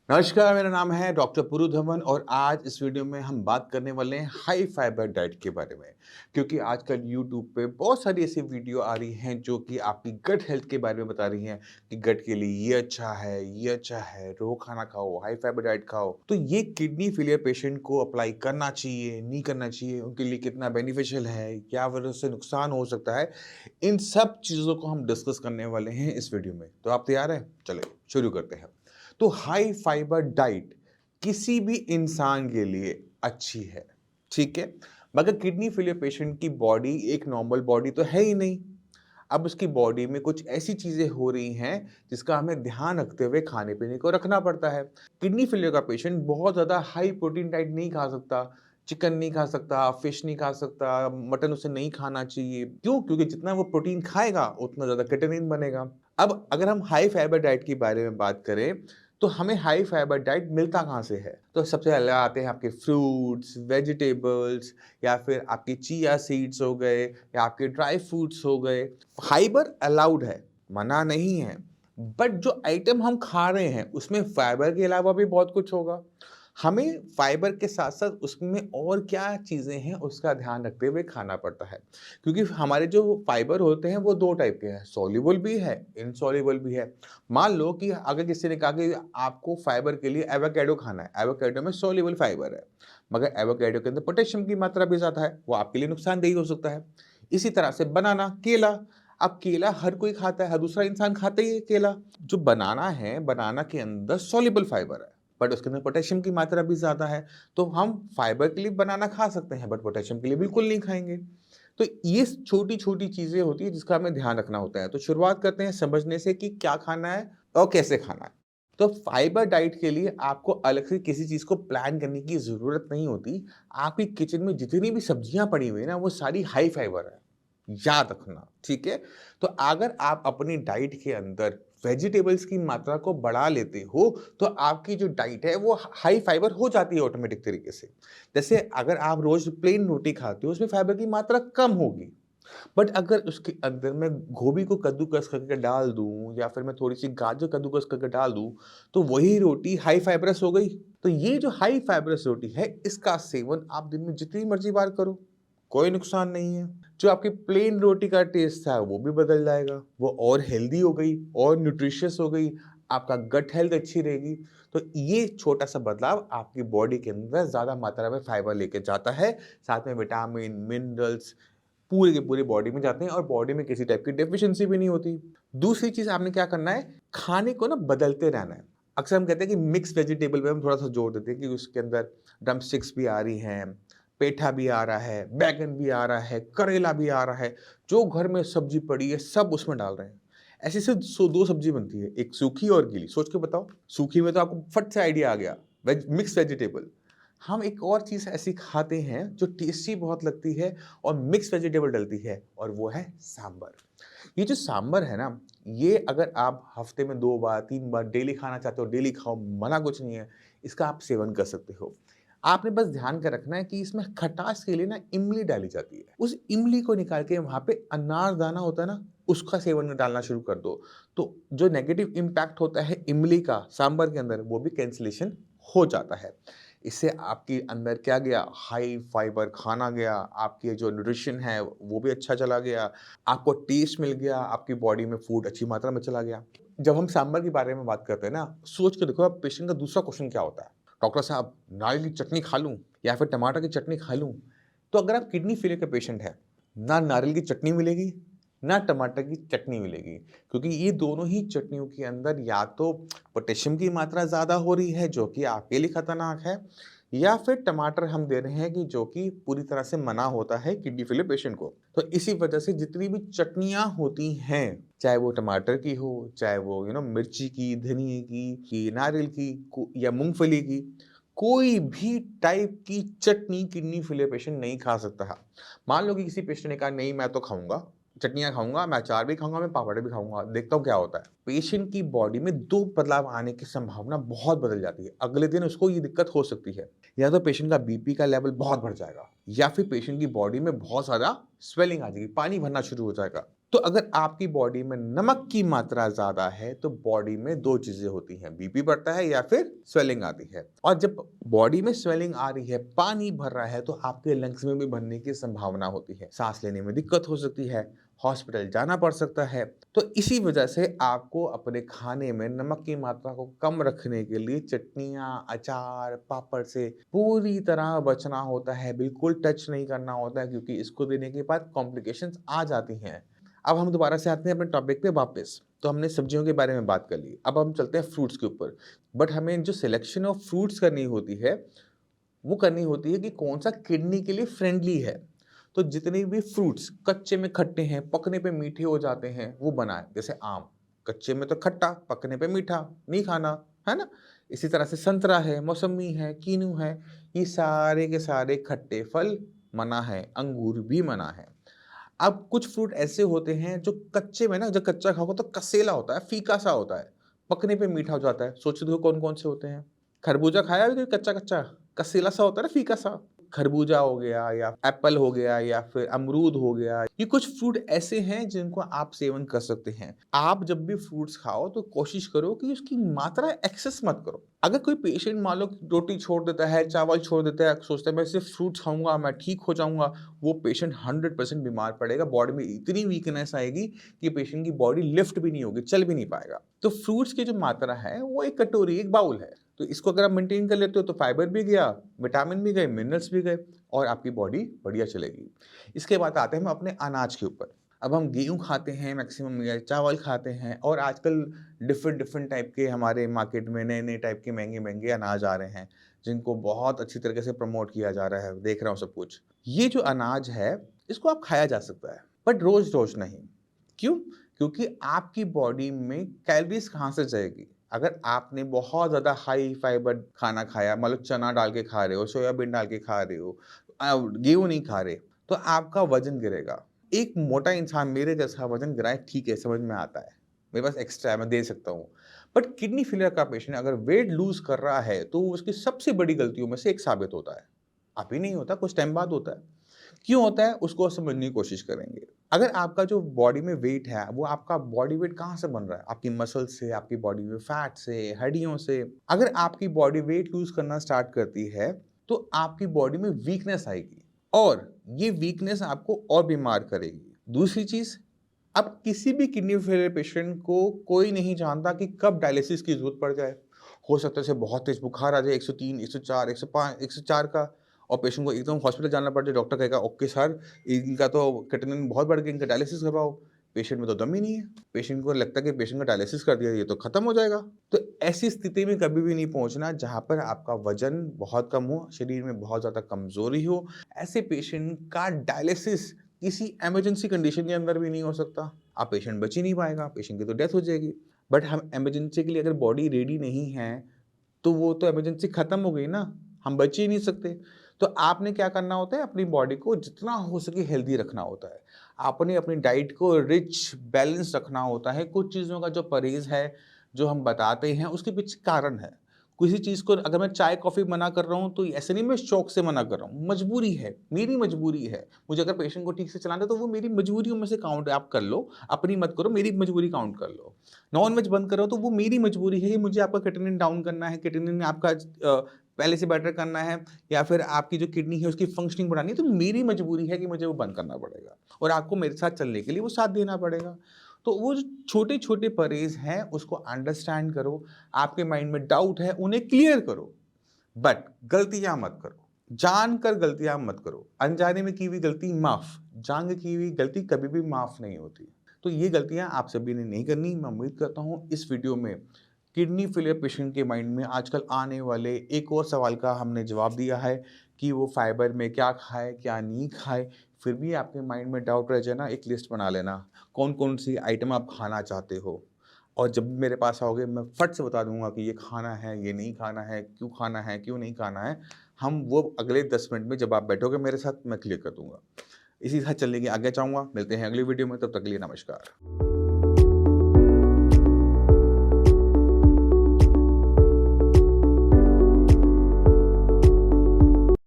नमस्कार, मेरा नाम है डॉक्टर पुरु धवन और आज इस वीडियो में हम बात करने वाले हैं हाई फाइबर डाइट के बारे में। क्योंकि आजकल यूट्यूब पे बहुत सारी ऐसी वीडियो आ रही हैं जो कि आपकी गट हेल्थ के बारे में बता रही हैं कि गट के लिए ये अच्छा है, रो खाना खाओ, हाई फाइबर डाइट खाओ। तो ये किडनी फेलियर पेशेंट को अप्लाई करना चाहिए, नहीं करना चाहिए, उनके लिए कितना बेनिफिशियल है, क्या वजह से नुकसान हो सकता है, इन सब चीज़ों को हम डिस्कस करने वाले हैं इस वीडियो में। तो आप तैयार हैं? चलिए शुरू करते हैं। तो हाई फाइबर डाइट किसी भी इंसान के लिए अच्छी है, ठीक है? मगर किडनी फेलियर पेशेंट की बॉडी एक नॉर्मल बॉडी तो है ही नहीं। अब उसकी बॉडी में कुछ ऐसी चीज़ें हो रही हैं जिसका हमें ध्यान रखते हुए खाने-पीने को रखना पड़ता है। किडनी फेलियर का पेशेंट बहुत ज़्यादा हाई प्रोटीन डाइट नहीं खा सकता, चिकन नहीं खा सकता, फिश नहीं खा सकता, मटन उसे नहीं खाना चाहिए। क्यों? क्योंकि जितना वो प्रोटीन खाएगा उतना ज़्यादा केटोनिन बनेगा। अब अगर हम हाई फाइबर डाइट के बारे में बात करें, तो हमें हाई फाइबर डाइट मिलता कहाँ से है? तो सबसे पहले आते हैं आपके फ्रूट्स, वेजिटेबल्स या फिर आपके चिया सीड्स हो गए या आपके ड्राई फ्रूट्स हो गए। फाइबर अलाउड है, मना नहीं है, बट जो आइटम हम खा रहे हैं उसमें फाइबर के अलावा भी बहुत कुछ होगा। हमें फाइबर के साथ-साथ उसमें और क्या चीज़ें हैं उसका ध्यान रखते हुए खाना पड़ता है। क्योंकि हमारे जो फाइबर होते हैं वो 2 टाइप के हैं, सॉल्युबल भी है, इनसॉल्युबल भी है। मान लो कि अगर किसी ने कहा कि आपको फाइबर के लिए एवोकाडो खाना है, एवोकाडो में सॉल्युबल फाइबर है, मगर एवोकाडो के अंदर पोटेशियम की मात्रा भी ज़्यादा है, वो आपके लिए नुकसानदेही हो सकता है। इसी तरह से बनाना, केला, अब केला हर कोई खाता है, हर दूसरा इंसान खाता ही है केला। जो बनाना है, बनाना के अंदर सॉल्युबल फाइबर है, बट उसके अंदर पोटेशियम की मात्रा भी ज़्यादा है, तो हम फाइबर के लिए बनाना खा सकते हैं, बट पोटेशियम के लिए बिल्कुल नहीं खाएँगे। तो ये छोटी-छोटी चीज़ें होती हैं जिसका हमें ध्यान रखना होता है। तो शुरुआत करते हैं समझने से कि क्या खाना है और कैसे खाना है। तो फाइबर डाइट के लिए आपको अलग से किसी चीज़ को प्लान करने की ज़रूरत नहीं होती। आपकी किचन में जितनी भी सब्जियाँ पड़ी हुई हैं ना, वो सारी हाई फाइबर है। याद रखना, ठीक है? तो अगर आप अपनी डाइट के अंदर वेजिटेबल्स की मात्रा को बढ़ा लेते हो, तो आपकी जो डाइट है वो हाई फाइबर हो जाती है ऑटोमेटिक तरीके से। जैसे अगर आप रोज़ प्लेन रोटी खाते हो, उसमें फाइबर की मात्रा कम होगी। बट अगर उसके अंदर मैं गोभी को कद्दूकस करके डाल दूँ या फिर मैं थोड़ी-सी गाजर कद्दूकस करके डाल दूँ, तो वही रोटी हाई फाइबरस हो गई। तो ये जो हाई फाइबरस रोटी है, इसका सेवन आप दिन में जितनी मर्ज़ी बार करो, कोई नुकसान नहीं है। जो आपकी प्लेन रोटी का टेस्ट था, वो भी बदल जाएगा। वो और हेल्दी हो गई और न्यूट्रिशियस हो गई, आपका गट हेल्थ अच्छी रहेगी। तो ये छोटा-सा बदलाव आपकी बॉडी के अंदर ज़्यादा मात्रा में फाइबर लेके जाता है, साथ में विटामिन, मिनरल्स पूरे के पूरे बॉडी में जाते हैं और बॉडी में किसी टाइप की डेफिशिएंसी भी नहीं होती। दूसरी चीज़ आपने क्या करना है, खाने को ना बदलते रहना है। अक्सर हम कहते हैं कि मिक्स वेजिटेबल पे हम थोड़ा-सा जोर देते हैं कि उसके अंदर ड्रम स्टिक्स भी आ रही हैं, पेठा भी आ रहा है, बैंगन भी आ रहा है, करेला भी आ रहा है, जो घर में सब्ज़ी पड़ी है सब उसमें डाल रहे हैं। ऐसे से 2 सब्ज़ी बनती है, एक सूखी और गीली, सोच के बताओ? सूखी में तो आपको फट से आइडिया आ गया, मिक्स वेजिटेबल। हम एक और चीज़ ऐसी खाते हैं जो टेस्टी बहुत लगती है और मिक्स वेजिटेबल डलती है और वो है सांभर। ये जो सांभर है ना, ये अगर आप हफ्ते में 2 बार, 3 बार डेली खाना चाहते हो, डेली खाओ, मना कुछ नहीं है। इसका आप सेवन कर सकते हो। आपने बस ध्यान का रखना है कि इसमें खटास के लिए ना इमली डाली जाती है। उस इमली को निकाल के वहाँ पे अनारदाना होता है ना, उसका सेवन में डालना शुरू कर दो। तो जो नेगेटिव इम्पैक्ट होता है इमली का सांभर के अंदर, वो भी कैंसलेशन हो जाता है। इससे आपके अंदर क्या गया, हाई फाइबर खाना गया, आपके जो न्यूट्रिशन है वो भी अच्छा चला गया, आपको टेस्ट मिल गया, आपकी बॉडी में फूड अच्छी मात्रा में चला गया। जब हम सांभर के बारे में बात करते हैं ना, सोच के देखो अब पेशेंट का दूसरा क्वेश्चन क्या होता है, डॉक्टर साहब नारियल की चटनी खा लूँ या फिर टमाटर की चटनी खा लूँ? तो अगर आप किडनी फेलियर के पेशेंट हैं, ना नारियल की चटनी मिलेगी, ना टमाटर की चटनी मिलेगी, क्योंकि ये दोनों ही चटनियों के अंदर या तो पोटेशियम की मात्रा ज़्यादा हो रही है जो कि आपके लिए खतरनाक है, या फिर टमाटर हम दे रहे हैं कि जो कि पूरी तरह से मना होता है किडनी फेलियर पेशेंट को। तो इसी वजह से जितनी भी चटनियाँ होती हैं, चाहे वो टमाटर की हो, चाहे वो मिर्ची की, धनिये की, कि नारियल की को या मूँगफली की, कोई भी टाइप की चटनी किडनी फेलियर पेशेंट नहीं खा सकता है। मान लो कि किसी पेशेंट ने कहा नहीं मैं तो खाऊँगा, चटनियाँ खाऊँगा, मैं अचार भी खाऊँगा, मैं पापड़ भी खाऊँगा, देखता हूँ क्या होता है। पेशेंट की बॉडी में 2 बदलाव आने की संभावना बहुत बदल जाती है। अगले दिन उसको ये दिक्कत हो सकती है। या तो पेशेंट का बीपी का लेवल बहुत बढ़ जाएगा या फिर पेशेंट की बॉडी में बहुत ज़्यादा स्वेलिंग आ जाएगी, पानी भरना शुरू हो जाएगा। तो अगर आपकी बॉडी में नमक की मात्रा ज़्यादा है, तो बॉडी में 2 चीज़ें होती हैं, बीपी बढ़ता है या फिर स्वेलिंग आती है। और जब बॉडी में स्वेलिंग आ रही है, पानी भर रहा है, तो आपके लंग्स में भी भरने की संभावना होती है। सांस लेने में दिक्कत हो सकती है, हॉस्पिटल जाना पड़ सकता है। तो इसी वजह से आपको अपने खाने में नमक की मात्रा को कम रखने के लिए चटनियाँ, अचार, पापड़ से पूरी तरह बचना होता है, बिल्कुल टच नहीं करना होता है, क्योंकि इसको देने के बाद कॉम्प्लिकेशंस आ जाती हैं। अब हम दोबारा से आते हैं अपने टॉपिक पे वापस। तो हमने सब्जियों के बारे में बात कर ली। अब हम चलते हैं फ्रूट्स के ऊपर। बट हमें जो सिलेक्शन ऑफ फ्रूट्स करनी होती है, वो करनी होती है कि कौन-सा किडनी के लिए फ्रेंडली है। तो जितने भी फ्रूट्स कच्चे में खट्टे हैं, पकने पे मीठे हो जाते हैं, वो बनाएँ। जैसे आम, कच्चे में तो खट्टा, पकने पे मीठा, नहीं खाना, है ना? इसी तरह से संतरा है, मौसम्मी है, कीनू है, ये सारे के सारे खट्टे फल मना है, अंगूर भी मना है। अब कुछ फ्रूट ऐसे होते हैं जो कच्चे में ना, जब कच्चा खाओगे तो कसेला होता है, फीका-सा होता है, पकने पे मीठा हो जाता है। सोच देखो कौन-कौन से होते हैं? खरबूजा खाया है कभी कच्चा-कच्चा? कसेला-सा होता है ना, फीका-सा। खरबूजा हो गया या एप्पल हो गया या फिर अमरूद हो गया। ये कुछ फ्रूट ऐसे हैं जिनको आप सेवन कर सकते हैं। आप जब भी फ्रूट्स खाओ तो कोशिश करो कि उसकी मात्रा एक्सेस मत करो। अगर कोई पेशेंट मान लो रोटी छोड़ देता है, चावल छोड़ देता है, सोचता है मैं सिर्फ फ्रूट्स खाऊँगा, मैं ठीक हो जाऊँगा, वो पेशेंट 100% बीमार पड़ेगा। बॉडी में इतनी वीकनेस आएगी कि पेशेंट की बॉडी लिफ्ट भी नहीं होगी, चल भी नहीं पाएगा। तो फ्रूट्स की जो मात्रा है वो एक कटोरी, एक बाउल है। तो इसको अगर आप मेंटेन कर लेते हो तो फाइबर भी गया, विटामिन भी गए, मिनरल्स भी गए और आपकी बॉडी बढ़िया चलेगी। इसके बाद आते हैं हम अपने अनाज के ऊपर। अब हम गेहूँ खाते हैं मैक्सिमम या चावल खाते हैं और आजकल डिफरेंट डिफरेंट टाइप के हमारे मार्केट में नए-नए टाइप के महँगे-महँगे अनाज आ रहे हैं, जिनको बहुत अच्छी तरीके से प्रमोट किया जा रहा है, देख रहा हूँ सब कुछ। ये जो अनाज है, इसको आप खाया जा सकता है, बट रोज़-रोज़ नहीं। क्यों? क्योंकि आपकी बॉडी में कैलोरीज़ कहाँ से जाएगी? अगर आपने बहुत ज़्यादा हाई फाइबर खाना खाया, मान लो चना डाल के खा रहे हो, सोयाबीन डाल के खा रहे हो, गेहूँ नहीं खा रहे, तो आपका वज़न गिरेगा। एक मोटा इंसान मेरे जैसा वज़न गिराए, ठीक है, समझ में आता है। मेरे पास एक्स्ट्रा है, मैं दे सकता हूँ। बट किडनी फेलियर का पेशेंट अगर वेट लूज़ कर रहा है, तो वो उसकी सबसे बड़ी गलतियों में से एक साबित होता है। अभी नहीं होता, कुछ टाइम बाद होता है। क्यों होता है? उसको समझने की कोशिश करेंगे। अगर आपका जो बॉडी में वेट है, वो आपका बॉडी वेट कहाँ से बन रहा है? आपकी मसल से, आपकी बॉडी में फैट से, हड्डियों से। अगर आपकी बॉडी वेट लूज़ करना स्टार्ट करती है, तो आपकी बॉडी में वीकनेस आएगी और ये वीकनेस आपको और बीमार करेगी। दूसरी चीज़, अब किसी भी किडनी फेलियर पेशेंट को कोई नहीं जानता कि कब डायलिसिस की ज़रूरत पड़ जाए। हो सकता है उसे बहुत तेज़ बुखार आ जाए, 103, 104, 105, 104 का, और पेशेंट को एकदम हॉस्पिटल जाना पड़ जाए। डॉक्टर कहेगा ओके सर, इनका तो क्रिएटिनिन बहुत बढ़ गया, इनका डायलिसिस करवाओ। पेशेंट में तो दम ही नहीं है। पेशेंट को लगता है कि पेशेंट का डायलिसिस कर दिया, ये तो खत्म हो जाएगा। तो ऐसी स्थिति में कभी भी नहीं पहुँचना जहाँ पर आपका वज़न बहुत कम हो, शरीर में बहुत ज़्यादा कमज़ोरी हो। ऐसे पेशेंट का डायलिसिस किसी इमरजेंसी कंडीशन के अंदर भी नहीं हो सकता। अब पेशेंट बच ही नहीं पाएगा, पेशेंट की तो डेथ हो जाएगी। बट हम इमरजेंसी के लिए अगर बॉडी रेडी नहीं है, तो वो तो इमरजेंसी खत्म हो गई ना, हम बच ही नहीं सकते। तो आपने क्या करना होता है, अपनी बॉडी को जितना हो सके हेल्दी रखना होता है। आपने अपनी डाइट को रिच, बैलेंस रखना होता है। कुछ चीज़ों का जो परहेज़ है, जो हम बताते हैं, उसके पीछे कारण है। किसी चीज़ को अगर मैं चाय-कॉफ़ी मना कर रहा हूँ, तो ऐसे नहीं मैं शौक से मना कर रहा हूँ, मजबूरी है, मेरी मजबूरी है। मुझे अगर पेशेंट को ठीक से चलाना है, तो वो मेरी मजबूरियों में से काउंट आप कर लो, अपनी मत करो, मेरी मजबूरी काउंट कर लो। नॉन-वेज बंद कर रहे हो, तो वो मेरी मजबूरी है कि मुझे आपका क्रिएटिनिन डाउन करना है, क्रिएटिनिन आपका पहले से बेटर करना है, या फिर आपकी जो किडनी है उसकी फंक्शनिंग बढ़ानी है, तो मेरी मजबूरी है कि मुझे वो बंद करना पड़ेगा और आपको मेरे साथ चलने के लिए वो साथ देना पड़ेगा। तो वो जो छोटे-छोटे परहेज़ हैं उसको अंडरस्टैंड करो, आपके माइंड में डाउट है उन्हें क्लियर करो, बट गलतियाँ मत करो। जानकर गलतियाँ मत करो। अनजाने में की हुई गलती माफ़, जान के की हुई गलती कभी भी माफ़ नहीं होती। तो ये गलतियाँ आप सभी ने नहीं करनी। मैं उम्मीद करता हूँ इस वीडियो में किडनी फेलियर पेशेंट के माइंड में आजकल आने वाले एक और सवाल का हमने जवाब दिया है कि वो फाइबर में क्या खाए, क्या नहीं खाए। फिर भी आपके माइंड में डाउट रह जाए ना, एक लिस्ट बना लेना, कौन-कौन सी आइटम आप खाना चाहते हो। और जब भी मेरे पास आओगे मैं फट से बता दूँगा कि ये खाना है, ये नहीं खाना है, क्यों खाना है, क्यों नहीं खाना है। हम वो अगले 10 मिनट में जब आप बैठोगे मेरे साथ, मैं क्लियर कर दूँगा। इसी के साथ चलने की आज्ञा चाहूँगा। मिलते हैं अगली वीडियो में, तब तक के लिए नमस्कार।